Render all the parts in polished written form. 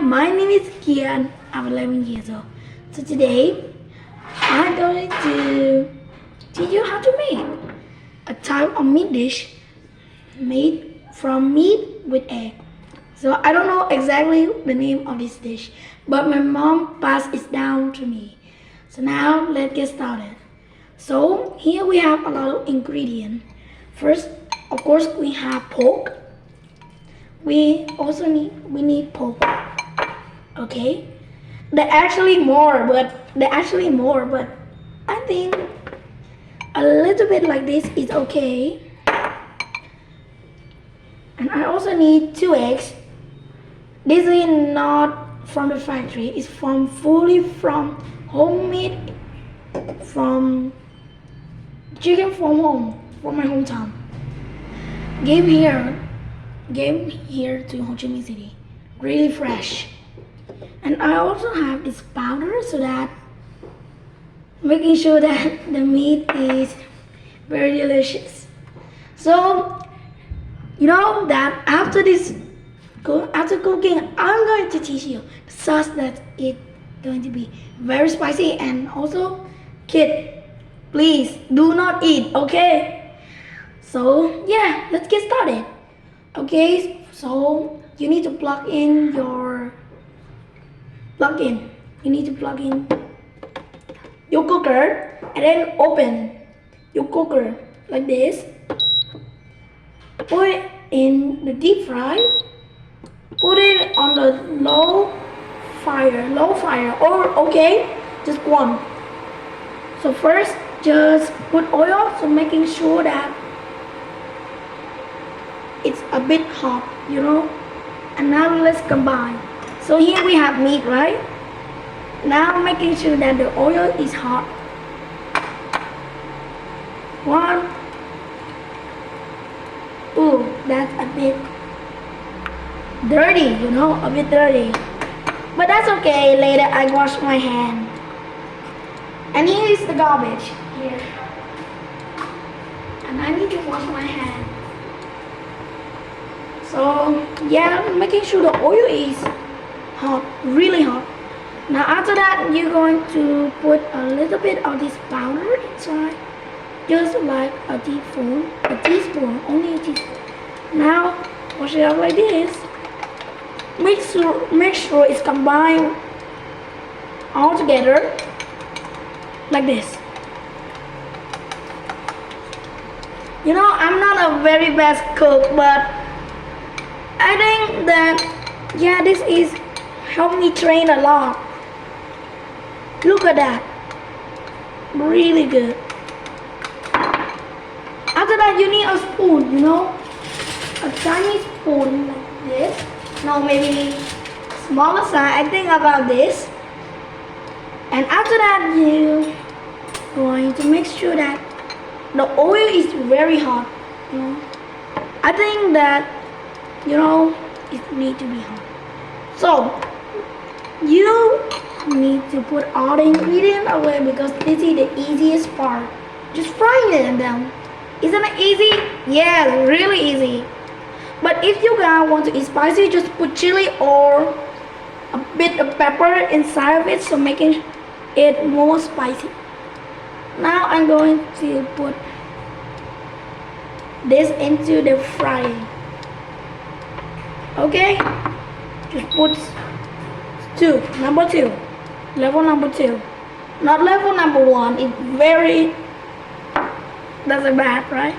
my name is Kian. I'm 11 years old. So today, I'm going to teach you how to make a type of meat dish made from meat with egg. So I don't know exactly the name of this dish, but my mom passed it down to me. So now let's get started. So here we have a lot of ingredients. First, of course, we have pork. We need pork. Okay. There actually more, but I think a little bit like this is okay. And I also need 2 eggs. This is not from the factory. It's fully from homemade, from chicken from home, from my hometown. Came here to Ho Chi Minh City. Really fresh. And I also have this powder so that making sure that the meat is very delicious. So you know that after cooking, I'm going to teach you the sauce that it's going to be very spicy. And also, kid, please do not eat, okay? So yeah, let's get started. Okay, so you need to plug in. You need to plug in your cooker and then open your cooker like this. Put it in the deep fry. Put it on the low fire, or okay, just one. So first, just put oil, so making sure that it's a bit hot, you know. And now let's combine. So here we have meat, right? Now making sure that the oil is hot. 1, 2, that's a bit dirty, you know, a bit dirty. But that's okay, later I wash my hand. And here is the garbage, here. And I need to wash my hand. So yeah, making sure the oil is hot, really hot. Now after that, you're going to put a little bit of this powder inside, just like a teaspoon, only a teaspoon. Now wash it out like this. Make sure it's combined all together like this. You know, I'm not a very best cook, but I think that yeah, this is helped me train a lot. Look at that, really good. After that, you need a spoon, you know, a tiny spoon like this. No, maybe smaller size. I think about this. And after that, you're going to make sure that the oil is very hot. You know, I think that, you know, it needs to be hot. So you need to put all the ingredients away because this is the easiest part. Just frying it down. Isn't it easy? Yes, really easy. But if you guys want to eat spicy, just put chili or a bit of pepper inside of it, so making it more spicy. Now I'm going to put this into the frying. Okay, just put number 2, level number 2, not level number 1. It's very, that's a bad, right?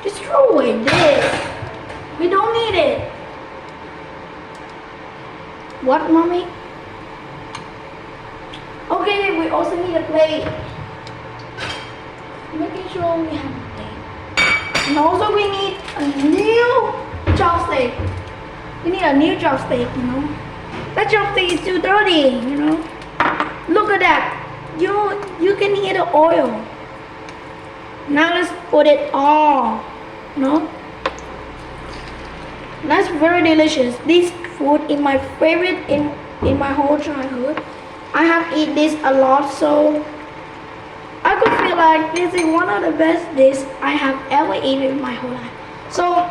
Just throw away this. We don't need it. What, mommy? Okay, we also need a plate. Making sure we have a plate. And also we need a new chopstick. We need a new chopstick, you know. That chopstick is too dirty, you know. Look at that. You can hear the oil. Now let's put it all, you know. That's very delicious. This food is my favorite in my whole childhood. I have eaten this a lot, so I could feel like this is one of the best dishes I have ever eaten in my whole life. So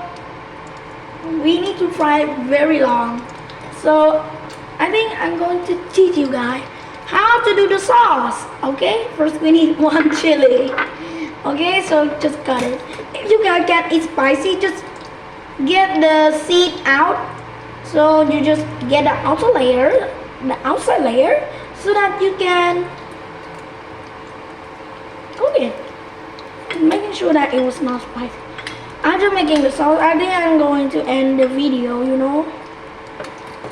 we need to fry it very long. So I think I'm going to teach you guys how to do the sauce. Okay, first we need 1 chili. Okay, so just cut it. If you guys get it spicy, just get the seed out. So you just get the outside layer, so that you can cook it. Making sure that it was not spicy. After making the sauce, I think I'm going to end the video, you know.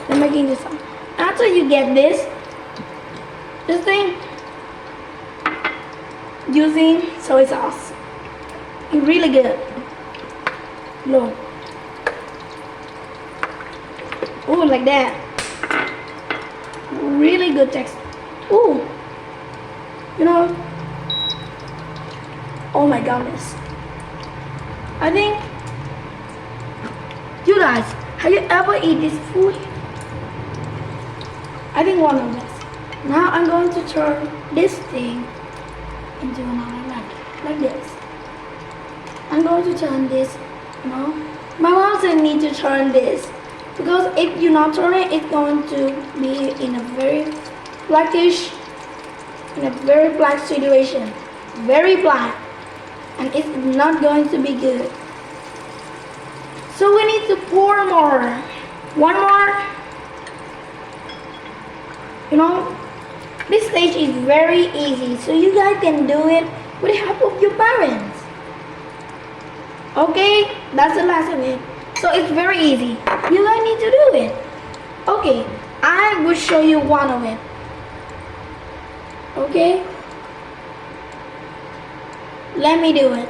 I'm making the sauce. After you get this thing, using soy sauce. It's really good. Look. Oh, like that. Really good texture. Oh, you know. Oh my goodness. I think you guys, have you ever eaten this food? I think one of this. Now I'm going to turn this thing into another like this. I'm going to turn this, you know. My mom said need to turn this because if you not turn it, it's going to be in a very blackish, in a very black situation, very black, and it's not going to be good. So we need to pour more, one more. You know, this stage is very easy, so you guys can do it with the help of your parents. Okay, that's the last of it. So it's very easy. You guys need to do it. Okay, I will show you one of it. Okay, let me do it.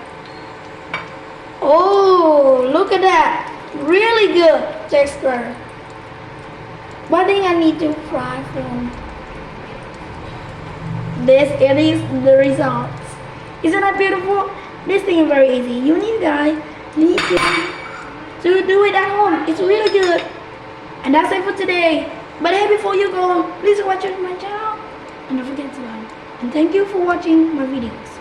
Oh, look at that. Really good texture. One thing I need to fry from this, it is the results. Isn't that beautiful? This thing is very easy. You guys need to do it at home. It's really good. And that's it for today. But hey, before you go, please watch my channel and don't forget to like. And thank you for watching my videos.